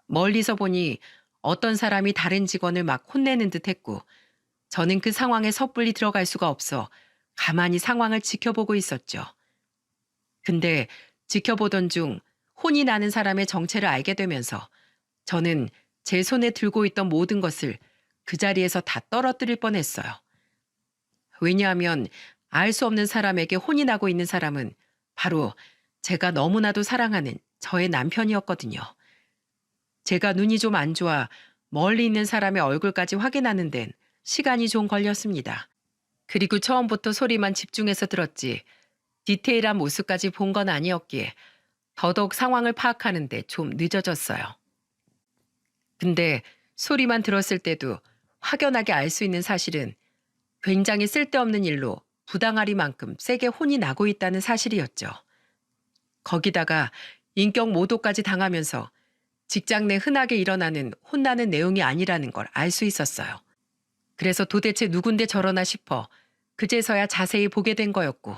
멀리서 보니 어떤 사람이 다른 직원을 막 혼내는 듯 했고 저는 그 상황에 섣불리 들어갈 수가 없어 가만히 상황을 지켜보고 있었죠. 근데 지켜보던 중 혼이 나는 사람의 정체를 알게 되면서 저는 제 손에 들고 있던 모든 것을 그 자리에서 다 떨어뜨릴 뻔했어요. 왜냐하면 알 수 없는 사람에게 혼이 나고 있는 사람은 바로 제가 너무나도 사랑하는 저의 남편이었거든요. 제가 눈이 좀 안 좋아 멀리 있는 사람의 얼굴까지 확인하는 데는 시간이 좀 걸렸습니다. 그리고 처음부터 소리만 집중해서 들었지 디테일한 모습까지 본 건 아니었기에 더더욱 상황을 파악하는 데 좀 늦어졌어요. 근데 소리만 들었을 때도 확연하게 알 수 있는 사실은 굉장히 쓸데없는 일로 부당하리만큼 세게 혼이 나고 있다는 사실이었죠. 거기다가 인격 모독까지 당하면서 직장 내 흔하게 일어나는 혼나는 내용이 아니라는 걸 알 수 있었어요. 그래서 도대체 누군데 저러나 싶어 그제서야 자세히 보게 된 거였고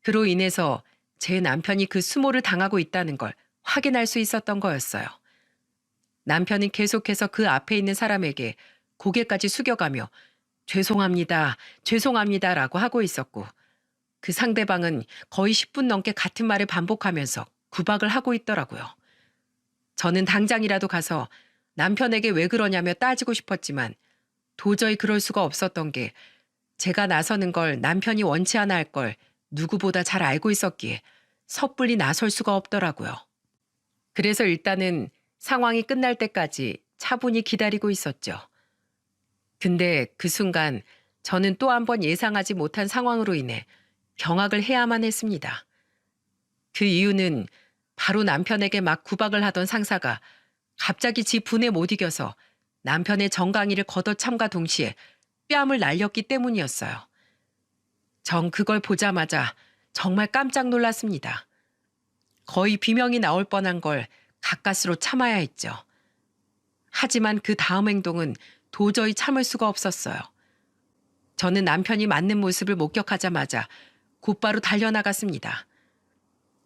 그로 인해서 제 남편이 그 수모를 당하고 있다는 걸 확인할 수 있었던 거였어요. 남편은 계속해서 그 앞에 있는 사람에게 고개까지 숙여가며 죄송합니다, 죄송합니다라고 하고 있었고 그 상대방은 거의 10분 넘게 같은 말을 반복하면서 구박을 하고 있더라고요. 저는 당장이라도 가서 남편에게 왜 그러냐며 따지고 싶었지만 도저히 그럴 수가 없었던 게 제가 나서는 걸 남편이 원치 않아 할 걸 누구보다 잘 알고 있었기에 섣불리 나설 수가 없더라고요. 그래서 일단은 상황이 끝날 때까지 차분히 기다리고 있었죠. 근데 그 순간 저는 또 한 번 예상하지 못한 상황으로 인해 경악을 해야만 했습니다. 그 이유는 바로 남편에게 막 구박을 하던 상사가 갑자기 지 분에 못 이겨서 남편의 정강이를 걷어참과 동시에 뺨을 날렸기 때문이었어요. 전 그걸 보자마자 정말 깜짝 놀랐습니다. 거의 비명이 나올 뻔한 걸 가까스로 참아야 했죠. 하지만 그 다음 행동은 도저히 참을 수가 없었어요. 저는 남편이 맞는 모습을 목격하자마자 곧바로 달려나갔습니다.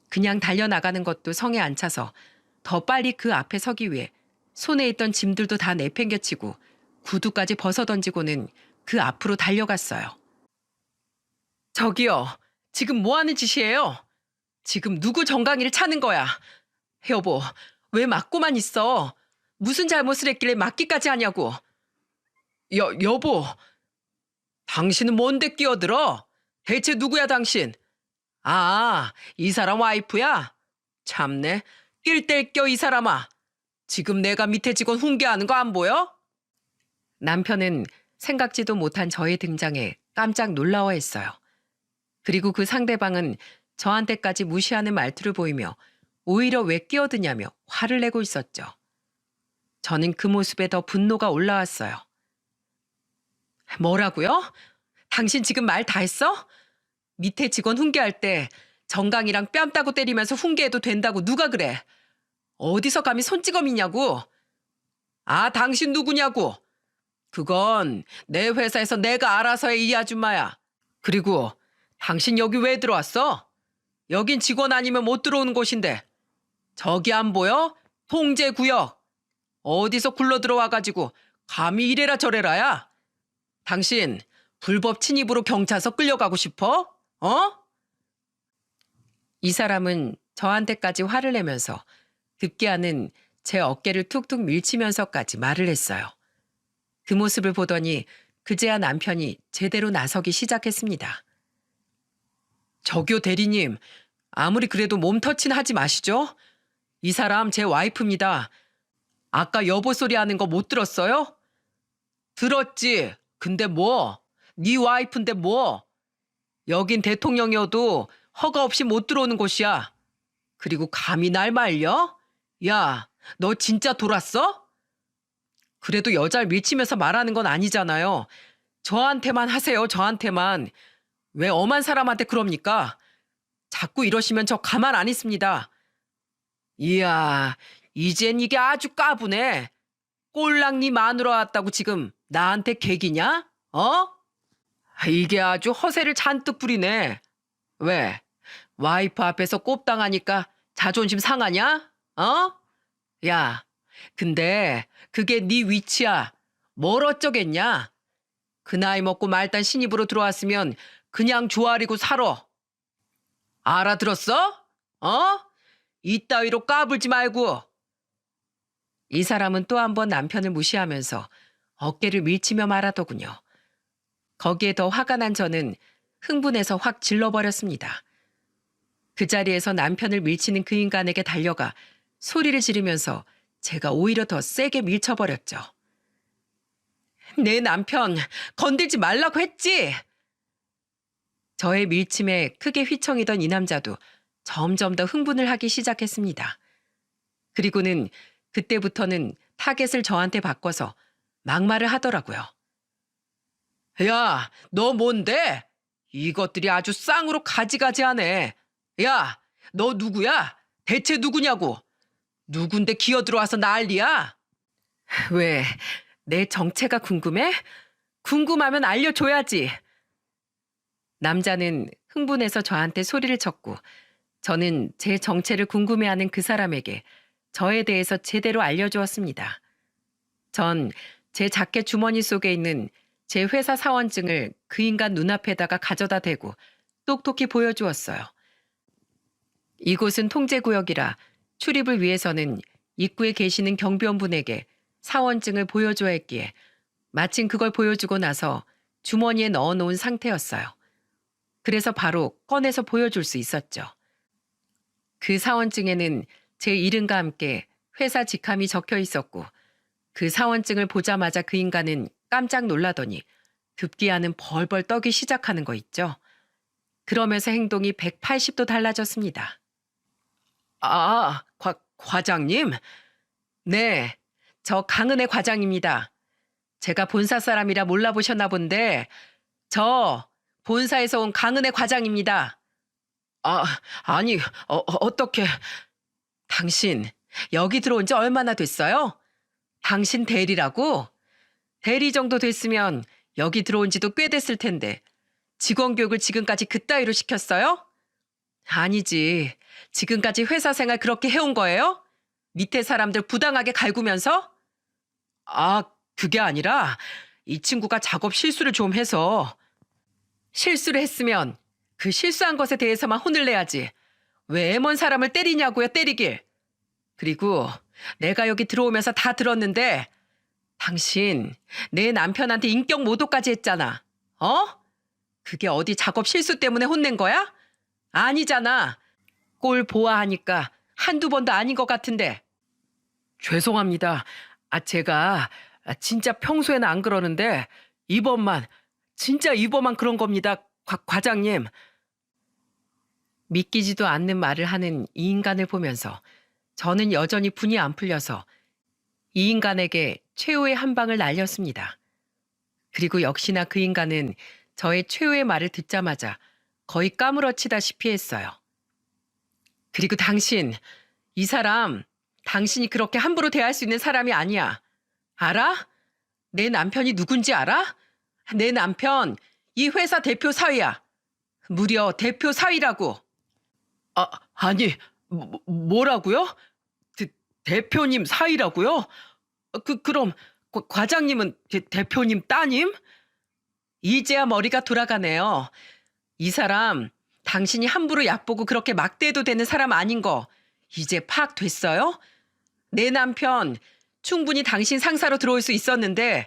그냥 달려나가는 것도 성에 안 차서 더 빨리 그 앞에 서기 위해 손에 있던 짐들도 다 내팽개치고 구두까지 벗어던지고는 그 앞으로 달려갔어요. 저기요, 지금 뭐 하는 짓이에요? 지금 누구 정강이를 차는 거야? 여보, 왜 맞고만 있어? 무슨 잘못을 했길래 맞기까지 하냐고. 여보, 당신은 뭔데 끼어들어? 대체 누구야 당신? 아, 이 사람 와이프야? 참네, 낄 뗄 껴 이 사람아. 지금 내가 밑에 직원 훈계하는 거 안 보여? 남편은 생각지도 못한 저의 등장에 깜짝 놀라워했어요. 그리고 그 상대방은 저한테까지 무시하는 말투를 보이며 오히려 왜 끼어드냐며 화를 내고 있었죠. 저는 그 모습에 더 분노가 올라왔어요. 뭐라고요? 당신 지금 말 다 했어? 밑에 직원 훈계할 때 정강이랑 뺨 따고 때리면서 훈계해도 된다고 누가 그래? 어디서 감히 손찌검이냐고? 아, 당신 누구냐고? 그건 내 회사에서 내가 알아서 해, 이 아줌마야. 그리고 당신 여기 왜 들어왔어? 여긴 직원 아니면 못 들어오는 곳인데. 저기 안 보여? 통제구역. 어디서 굴러 들어와가지고 감히 이래라 저래라야? 당신 불법 침입으로 경찰서 끌려가고 싶어? 어? 이 사람은 저한테까지 화를 내면서 급기야는 제 어깨를 툭툭 밀치면서까지 말을 했어요. 그 모습을 보더니 그제야 남편이 제대로 나서기 시작했습니다. 저기요 대리님, 아무리 그래도 몸 터치는 하지 마시죠? 이 사람 제 와이프입니다. 아까 여보 소리 하는 거 못 들었어요? 들었지. 근데 뭐? 네 와이프인데 뭐? 여긴 대통령이어도 허가 없이 못 들어오는 곳이야. 그리고 감히 날 말려? 야, 너 진짜 돌았어? 그래도 여자를 밀치면서 말하는 건 아니잖아요. 저한테만 하세요, 저한테만. 왜 엄한 사람한테 그럽니까? 자꾸 이러시면 저 가만 안 있습니다. 이야, 이젠 이게 아주 까부네. 꼴랑 네 마누라 왔다고 지금 나한테 개기냐? 어? 이게 아주 허세를 잔뜩 부리네. 왜? 와이프 앞에서 꼽당하니까 자존심 상하냐? 어? 야, 근데 그게 네 위치야. 뭘 어쩌겠냐? 그 나이 먹고 말단 신입으로 들어왔으면 그냥 조아리고 살아. 알아들었어? 어? 이따위로 까불지 말고. 이 사람은 또 한 번 남편을 무시하면서 어깨를 밀치며 말하더군요. 거기에 더 화가 난 저는 흥분해서 확 질러버렸습니다. 그 자리에서 남편을 밀치는 그 인간에게 달려가 소리를 지르면서 제가 오히려 더 세게 밀쳐버렸죠. 내 남편 건들지 말라고 했지? 저의 밀침에 크게 휘청이던 이 남자도 점점 더 흥분을 하기 시작했습니다. 그리고는 그때부터는 타겟을 저한테 바꿔서 막말을 하더라고요. 야, 너 뭔데? 이것들이 아주 쌍으로 가지가지하네. 야, 너 누구야? 대체 누구냐고? 누군데 기어들어와서 난리야? 왜, 내 정체가 궁금해? 궁금하면 알려줘야지. 남자는 흥분해서 저한테 소리를 쳤고 저는 제 정체를 궁금해하는 그 사람에게 저에 대해서 제대로 알려주었습니다. 전 제 자켓 주머니 속에 있는 제 회사 사원증을 그 인간 눈앞에다가 가져다 대고 똑똑히 보여주었어요. 이곳은 통제구역이라 출입을 위해서는 입구에 계시는 경비원분에게 사원증을 보여줘야 했기에 마침 그걸 보여주고 나서 주머니에 넣어놓은 상태였어요. 그래서 바로 꺼내서 보여줄 수 있었죠. 그 사원증에는 제 이름과 함께 회사 직함이 적혀 있었고 그 사원증을 보자마자 그 인간은 깜짝 놀라더니 급기야는 벌벌 떨기 시작하는 거 있죠. 그러면서 행동이 180도 달라졌습니다. 아, 과장님? 네, 저 강은혜 과장입니다. 제가 본사 사람이라 몰라보셨나 본데 저 본사에서 온 강은혜 과장입니다. 아니, 어떻게... 당신 여기 들어온 지 얼마나 됐어요? 당신 대리라고? 대리 정도 됐으면 여기 들어온 지도 꽤 됐을 텐데 직원 교육을 지금까지 그따위로 시켰어요? 아니지. 지금까지 회사 생활 그렇게 해온 거예요? 밑에 사람들 부당하게 갈구면서? 그게 아니라 이 친구가 작업 실수를 좀 해서. 실수를 했으면 그 실수한 것에 대해서만 혼을 내야지. 왜 애먼 사람을 때리냐고요, 때리길. 그리고 내가 여기 들어오면서 다 들었는데 당신 내 남편한테 인격 모독까지 했잖아. 그게 어디 작업 실수 때문에 혼낸 거야? 아니잖아. 꼴 보아하니까 한두 번도 아닌 것 같은데. 죄송합니다. 제가 진짜 평소에는 안 그러는데 진짜 이번만 그런 겁니다. 과장님. 믿기지도 않는 말을 하는 이 인간을 보면서 저는 여전히 분이 안 풀려서 이 인간에게 최후의 한 방을 날렸습니다. 그리고 역시나 그 인간은 저의 최후의 말을 듣자마자 거의 까무러치다시피 했어요. 그리고 이 사람, 당신이 그렇게 함부로 대할 수 있는 사람이 아니야. 알아? 내 남편이 누군지 알아? 내 남편, 이 회사 대표 사위야. 무려 대표 사위라고. 아니, 뭐라고요? 대표님 사위라고요? 그럼 과장님은 대표님 따님? 이제야 머리가 돌아가네요. 이 사람, 당신이 함부로 얕보고 그렇게 막대해도 되는 사람 아닌 거 이제 파악됐어요? 내 남편 충분히 당신 상사로 들어올 수 있었는데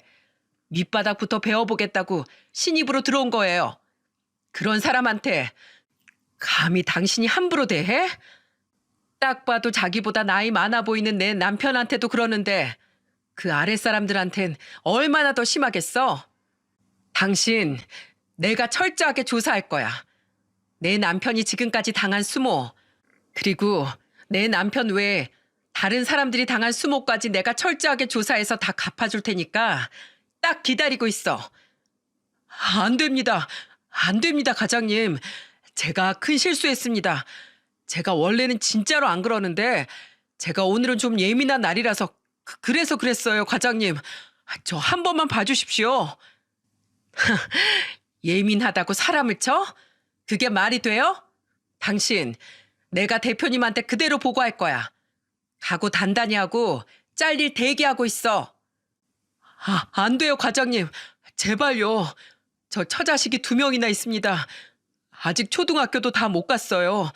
밑바닥부터 배워보겠다고 신입으로 들어온 거예요. 그런 사람한테 감히 당신이 함부로 대해? 딱 봐도 자기보다 나이 많아 보이는 내 남편한테도 그러는데 그 아랫사람들한텐 얼마나 더 심하겠어? 당신, 내가 철저하게 조사할 거야. 내 남편이 지금까지 당한 수모, 그리고 내 남편 외에 다른 사람들이 당한 수모까지 내가 철저하게 조사해서 다 갚아줄 테니까 딱 기다리고 있어. 안 됩니다. 안 됩니다, 과장님. 제가 큰 실수했습니다. 제가 원래는 진짜로 안 그러는데 제가 오늘은 좀 예민한 날이라서 그래서 그랬어요, 과장님. 저 한 번만 봐주십시오. 예민하다고 사람을 쳐? 그게 말이 돼요? 당신, 내가 대표님한테 그대로 보고할 거야. 각오 단단히 하고 잘릴 대기하고 있어. 안 돼요, 과장님. 제발요. 저 처자식이 2명이나 있습니다. 아직 초등학교도 다 못 갔어요.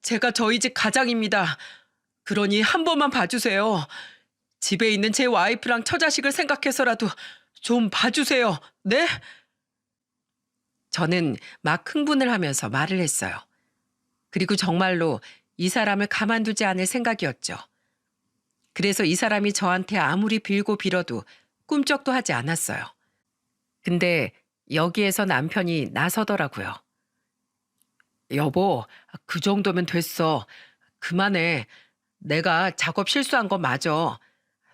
제가 저희 집 가장입니다. 그러니 한 번만 봐주세요. 집에 있는 제 와이프랑 처자식을 생각해서라도 좀 봐주세요. 네? 저는 막 흥분을 하면서 말을 했어요. 그리고 정말로 이 사람을 가만두지 않을 생각이었죠. 그래서 이 사람이 저한테 아무리 빌고 빌어도 꿈쩍도 하지 않았어요. 근데 여기에서 남편이 나서더라고요. 여보, 그 정도면 됐어. 그만해. 내가 작업 실수한 건 맞아.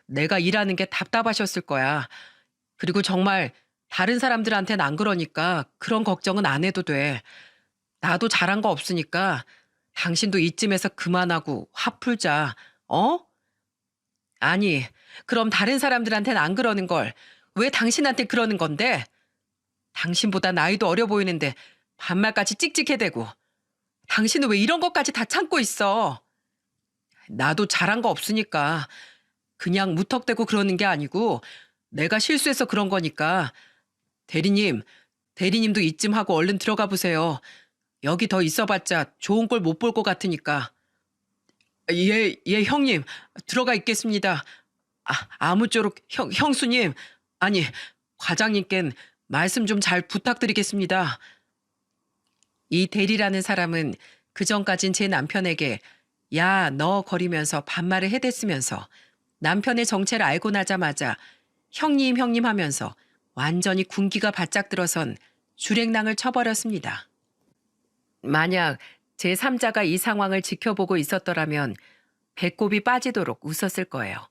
내가 일하는 게 답답하셨을 거야. 그리고 정말 다른 사람들한테는 안 그러니까 그런 걱정은 안 해도 돼. 나도 잘한 거 없으니까 당신도 이쯤에서 그만하고 화 풀자. 아니, 그럼 다른 사람들한테는 안 그러는 걸 왜 당신한테 그러는 건데? 당신보다 나이도 어려 보이는데 반말까지 찍찍해대고. 당신은 왜 이런 것까지 다 참고 있어? 나도 잘한 거 없으니까 그냥 무턱대고 그러는 게 아니고 내가 실수해서 그런 거니까. 대리님, 대리님도 이쯤 하고 얼른 들어가 보세요. 여기 더 있어봤자 좋은 꼴 못 볼 것 같으니까. 예, 예, 형님. 들어가 있겠습니다. 아무쪼록 형수님, 아니, 과장님껜 말씀 좀 잘 부탁드리겠습니다. 이 대리라는 사람은 그전까진 제 남편에게 야, 너 거리면서 반말을 해댔으면서 남편의 정체를 알고 나자마자 형님, 형님 하면서 완전히 군기가 바짝 들어선 주랭랑을 쳐버렸습니다. 만약 제3자가 이 상황을 지켜보고 있었더라면 배꼽이 빠지도록 웃었을 거예요.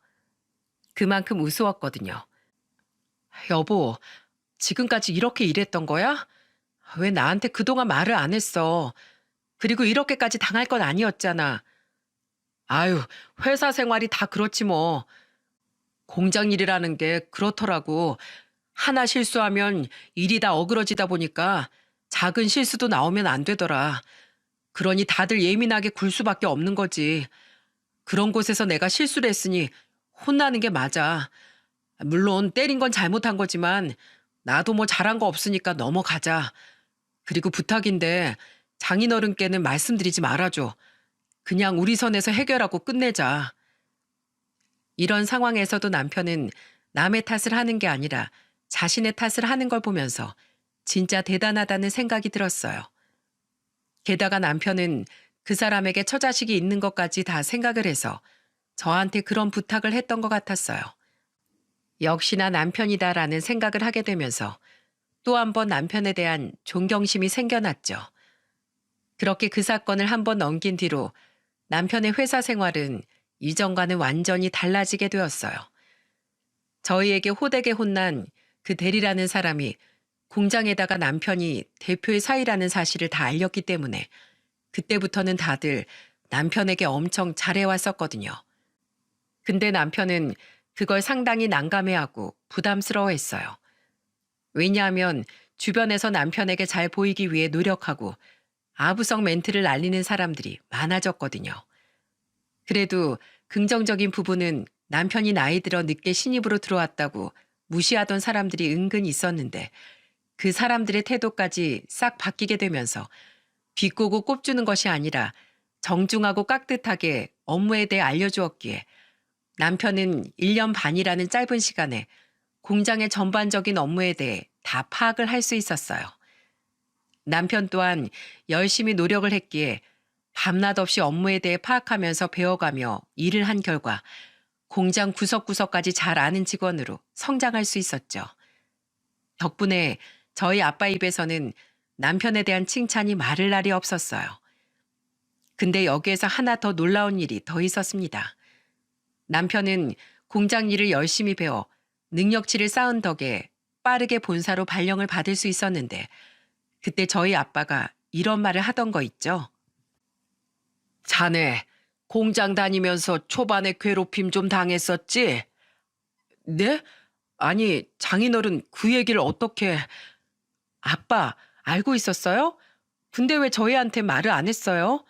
그만큼 우스웠거든요. 여보, 지금까지 이렇게 일했던 거야? 왜 나한테 그동안 말을 안 했어? 그리고 이렇게까지 당할 건 아니었잖아. 아유, 회사 생활이 다 그렇지 뭐. 공장 일이라는 게 그렇더라고. 하나 실수하면 일이 다 어그러지다 보니까 작은 실수도 나오면 안 되더라. 그러니 다들 예민하게 굴 수밖에 없는 거지. 그런 곳에서 내가 실수를 했으니 혼나는 게 맞아. 물론 때린 건 잘못한 거지만 나도 뭐 잘한 거 없으니까 넘어가자. 그리고 부탁인데 장인어른께는 말씀드리지 말아줘. 그냥 우리 선에서 해결하고 끝내자. 이런 상황에서도 남편은 남의 탓을 하는 게 아니라 자신의 탓을 하는 걸 보면서 진짜 대단하다는 생각이 들었어요. 게다가 남편은 그 사람에게 처자식이 있는 것까지 다 생각을 해서 저한테 그런 부탁을 했던 것 같았어요. 역시나 남편이다라는 생각을 하게 되면서 또 한 번 남편에 대한 존경심이 생겨났죠. 그렇게 그 사건을 한 번 넘긴 뒤로 남편의 회사 생활은 이전과는 완전히 달라지게 되었어요. 저희에게 호되게 혼난 그 대리라는 사람이 공장에다가 남편이 대표의 사위라는 사실을 다 알렸기 때문에 그때부터는 다들 남편에게 엄청 잘해왔었거든요. 근데 남편은 그걸 상당히 난감해하고 부담스러워했어요. 왜냐하면 주변에서 남편에게 잘 보이기 위해 노력하고 아부성 멘트를 날리는 사람들이 많아졌거든요. 그래도 긍정적인 부분은 남편이 나이 들어 늦게 신입으로 들어왔다고 무시하던 사람들이 은근 있었는데 그 사람들의 태도까지 싹 바뀌게 되면서 비꼬고 꼽주는 것이 아니라 정중하고 깍듯하게 업무에 대해 알려주었기에 남편은 1년 반이라는 짧은 시간에 공장의 전반적인 업무에 대해 다 파악을 할 수 있었어요. 남편 또한 열심히 노력을 했기에 밤낮 없이 업무에 대해 파악하면서 배워가며 일을 한 결과 공장 구석구석까지 잘 아는 직원으로 성장할 수 있었죠. 덕분에 저희 아빠 입에서는 남편에 대한 칭찬이 마를 날이 없었어요. 근데 여기에서 하나 더 놀라운 일이 더 있었습니다. 남편은 공장 일을 열심히 배워 능력치를 쌓은 덕에 빠르게 본사로 발령을 받을 수 있었는데 그때 저희 아빠가 이런 말을 하던 거 있죠. 자네, 공장 다니면서 초반에 괴롭힘 좀 당했었지? 네? 아니, 장인어른 그 얘기를 어떻게... 아빠, 알고 있었어요? 근데 왜 저희한테 말을 안 했어요?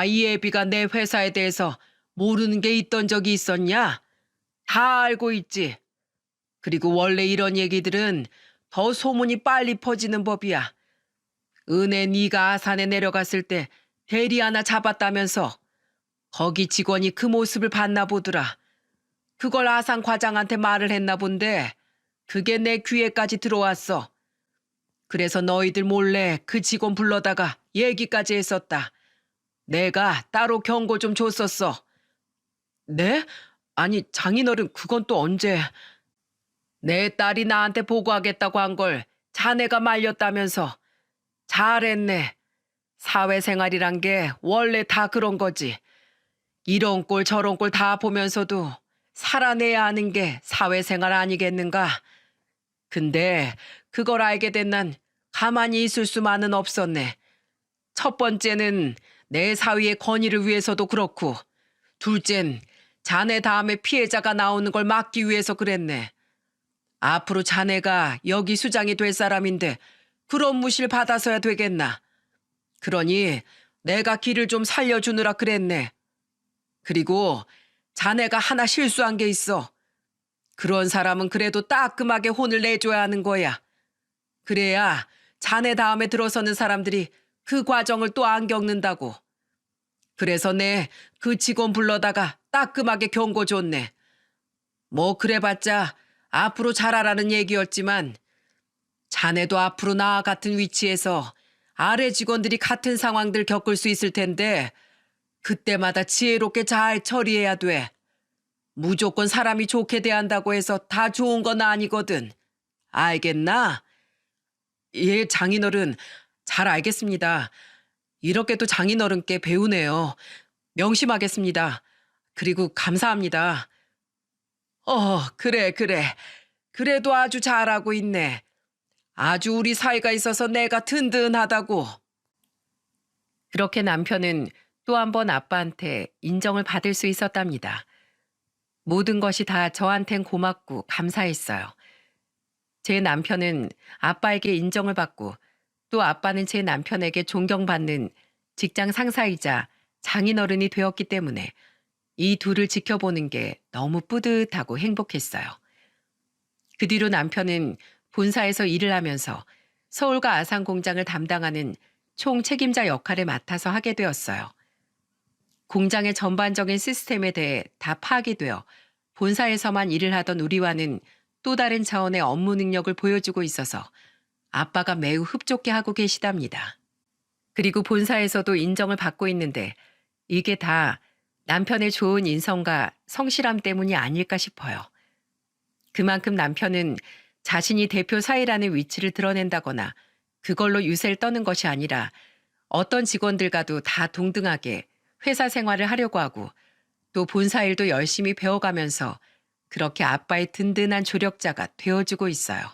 이 애비가 내 회사에 대해서 모르는 게 있던 적이 있었냐? 다 알고 있지. 그리고 원래 이런 얘기들은 더 소문이 빨리 퍼지는 법이야. 은혜 네가 아산에 내려갔을 때 대리 하나 잡았다면서 거기 직원이 그 모습을 봤나 보더라. 그걸 아산 과장한테 말을 했나 본데 그게 내 귀에까지 들어왔어. 그래서 너희들 몰래 그 직원 불러다가 얘기까지 했었다. 내가 따로 경고 좀 줬었어. 네? 아니 장인어른 그건 또 언제... 내 딸이 나한테 보고하겠다고 한 걸 자네가 말렸다면서. 잘했네. 사회생활이란 게 원래 다 그런 거지. 이런 꼴 저런 꼴 다 보면서도 살아내야 하는 게 사회생활 아니겠는가. 근데 그걸 알게 된 난 가만히 있을 수만은 없었네. 첫 번째는 내 사위의 권위를 위해서도 그렇고 둘째는 자네 다음에 피해자가 나오는 걸 막기 위해서 그랬네. 앞으로 자네가 여기 수장이 될 사람인데 그런 무시를 받아서야 되겠나. 그러니 내가 길을 좀 살려주느라 그랬네. 그리고 자네가 하나 실수한 게 있어. 그런 사람은 그래도 따끔하게 혼을 내줘야 하는 거야. 그래야 자네 다음에 들어서는 사람들이 그 과정을 또 안 겪는다고. 그래서 내 그 직원 불러다가 따끔하게 경고 줬네. 뭐 그래봤자 앞으로 잘하라는 얘기였지만 자네도 앞으로 나와 같은 위치에서 아래 직원들이 같은 상황들 겪을 수 있을 텐데 그때마다 지혜롭게 잘 처리해야 돼. 무조건 사람이 좋게 대한다고 해서 다 좋은 건 아니거든. 알겠나? 예, 장인어른. 잘 알겠습니다. 이렇게도 장인어른께 배우네요. 명심하겠습니다. 그리고 감사합니다. 그래, 그래. 그래도 아주 잘하고 있네. 아주 우리 사이가 있어서 내가 든든하다고. 그렇게 남편은 또 한 번 아빠한테 인정을 받을 수 있었답니다. 모든 것이 다 저한텐 고맙고 감사했어요. 제 남편은 아빠에게 인정을 받고 또 아빠는 제 남편에게 존경받는 직장 상사이자 장인어른이 되었기 때문에 이 둘을 지켜보는 게 너무 뿌듯하고 행복했어요. 그 뒤로 남편은 본사에서 일을 하면서 서울과 아산 공장을 담당하는 총 책임자 역할을 맡아서 하게 되었어요. 공장의 전반적인 시스템에 대해 다 파악이 되어 본사에서만 일을 하던 우리와는 또 다른 차원의 업무 능력을 보여주고 있어서 아빠가 매우 흡족해 하고 계시답니다. 그리고 본사에서도 인정을 받고 있는데 이게 다 남편의 좋은 인성과 성실함 때문이 아닐까 싶어요. 그만큼 남편은 자신이 대표 사이라는 위치를 드러낸다거나 그걸로 유세를 떠는 것이 아니라 어떤 직원들과도 다 동등하게 회사 생활을 하려고 하고 또 본사 일도 열심히 배워가면서 그렇게 아빠의 든든한 조력자가 되어주고 있어요.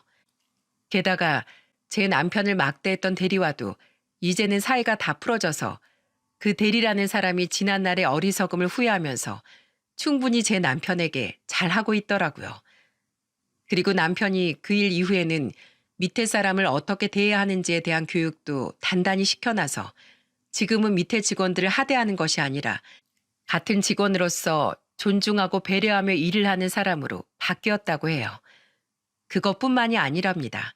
게다가 제 남편을 막대했던 대리와도 이제는 사이가 다 풀어져서 그 대리라는 사람이 지난날의 어리석음을 후회하면서 충분히 제 남편에게 잘하고 있더라고요. 그리고 남편이 그 일 이후에는 밑에 사람을 어떻게 대해야 하는지에 대한 교육도 단단히 시켜놔서 지금은 밑에 직원들을 하대하는 것이 아니라 같은 직원으로서 존중하고 배려하며 일을 하는 사람으로 바뀌었다고 해요. 그것뿐만이 아니랍니다.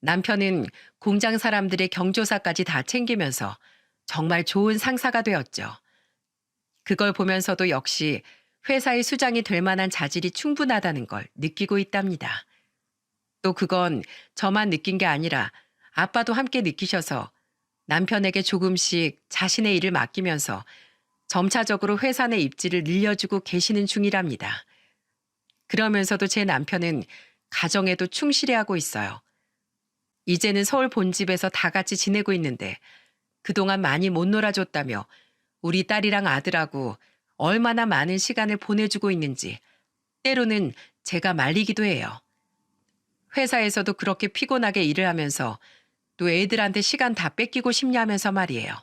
남편은 공장 사람들의 경조사까지 다 챙기면서 정말 좋은 상사가 되었죠. 그걸 보면서도 역시 회사의 수장이 될 만한 자질이 충분하다는 걸 느끼고 있답니다. 또 그건 저만 느낀 게 아니라 아빠도 함께 느끼셔서 남편에게 조금씩 자신의 일을 맡기면서 점차적으로 회사 내 입지를 늘려주고 계시는 중이랍니다. 그러면서도 제 남편은 가정에도 충실해하고 있어요. 이제는 서울 본집에서 다 같이 지내고 있는데 그동안 많이 못 놀아줬다며 우리 딸이랑 아들하고 얼마나 많은 시간을 보내주고 있는지 때로는 제가 말리기도 해요. 회사에서도 그렇게 피곤하게 일을 하면서 또 애들한테 시간 다 뺏기고 싶냐면서 말이에요.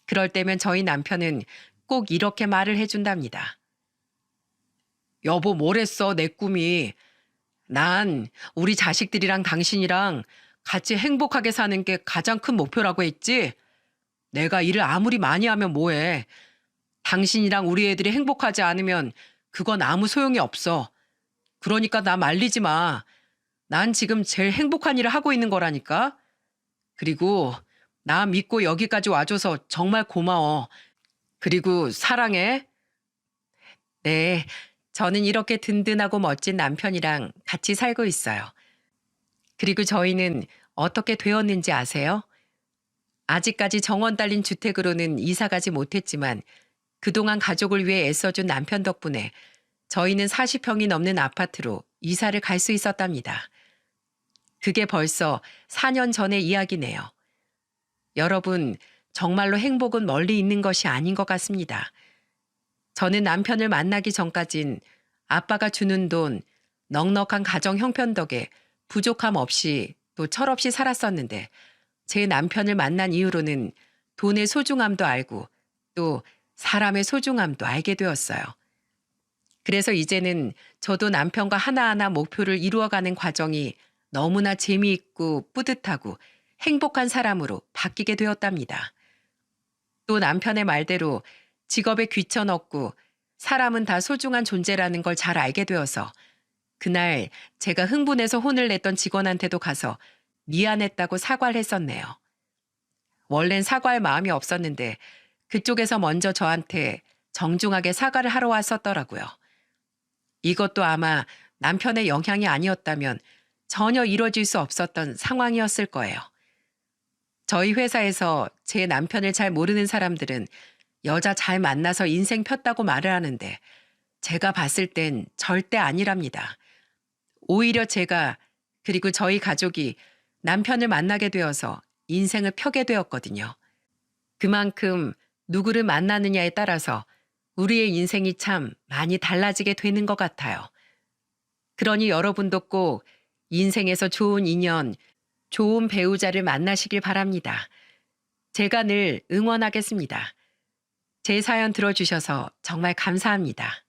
그럴 때면 저희 남편은 꼭 이렇게 말을 해준답니다. 여보, 뭐랬어, 내 꿈이. 난 우리 자식들이랑 당신이랑 같이 행복하게 사는 게 가장 큰 목표라고 했지. 내가 일을 아무리 많이 하면 뭐해. 당신이랑 우리 애들이 행복하지 않으면 그건 아무 소용이 없어. 그러니까 나 말리지 마. 난 지금 제일 행복한 일을 하고 있는 거라니까. 그리고 나 믿고 여기까지 와줘서 정말 고마워. 그리고 사랑해. 네, 저는 이렇게 든든하고 멋진 남편이랑 같이 살고 있어요. 그리고 저희는 어떻게 되었는지 아세요? 아직까지 정원 딸린 주택으로는 이사 가지 못했지만 그동안 가족을 위해 애써준 남편 덕분에 저희는 40평이 넘는 아파트로 이사를 갈 수 있었답니다. 그게 벌써 4년 전의 이야기네요. 여러분, 정말로 행복은 멀리 있는 것이 아닌 것 같습니다. 저는 남편을 만나기 전까진 아빠가 주는 돈, 넉넉한 가정 형편 덕에 부족함 없이 또 철없이 살았었는데 제 남편을 만난 이후로는 돈의 소중함도 알고 또 사람의 소중함도 알게 되었어요. 그래서 이제는 저도 남편과 하나하나 목표를 이루어가는 과정이 너무나 재미있고 뿌듯하고 행복한 사람으로 바뀌게 되었답니다. 또 남편의 말대로 직업에 귀천 없고 사람은 다 소중한 존재라는 걸 잘 알게 되어서 그날 제가 흥분해서 혼을 냈던 직원한테도 가서 미안했다고 사과를 했었네요. 원래는 사과할 마음이 없었는데 그쪽에서 먼저 저한테 정중하게 사과를 하러 왔었더라고요. 이것도 아마 남편의 영향이 아니었다면 전혀 이뤄질 수 없었던 상황이었을 거예요. 저희 회사에서 제 남편을 잘 모르는 사람들은 여자 잘 만나서 인생 폈다고 말을 하는데 제가 봤을 땐 절대 아니랍니다. 오히려 제가 그리고 저희 가족이 남편을 만나게 되어서 인생을 펴게 되었거든요. 그만큼 누구를 만나느냐에 따라서 우리의 인생이 참 많이 달라지게 되는 것 같아요. 그러니 여러분도 꼭 인생에서 좋은 인연, 좋은 배우자를 만나시길 바랍니다. 제가 늘 응원하겠습니다. 제 사연 들어주셔서 정말 감사합니다.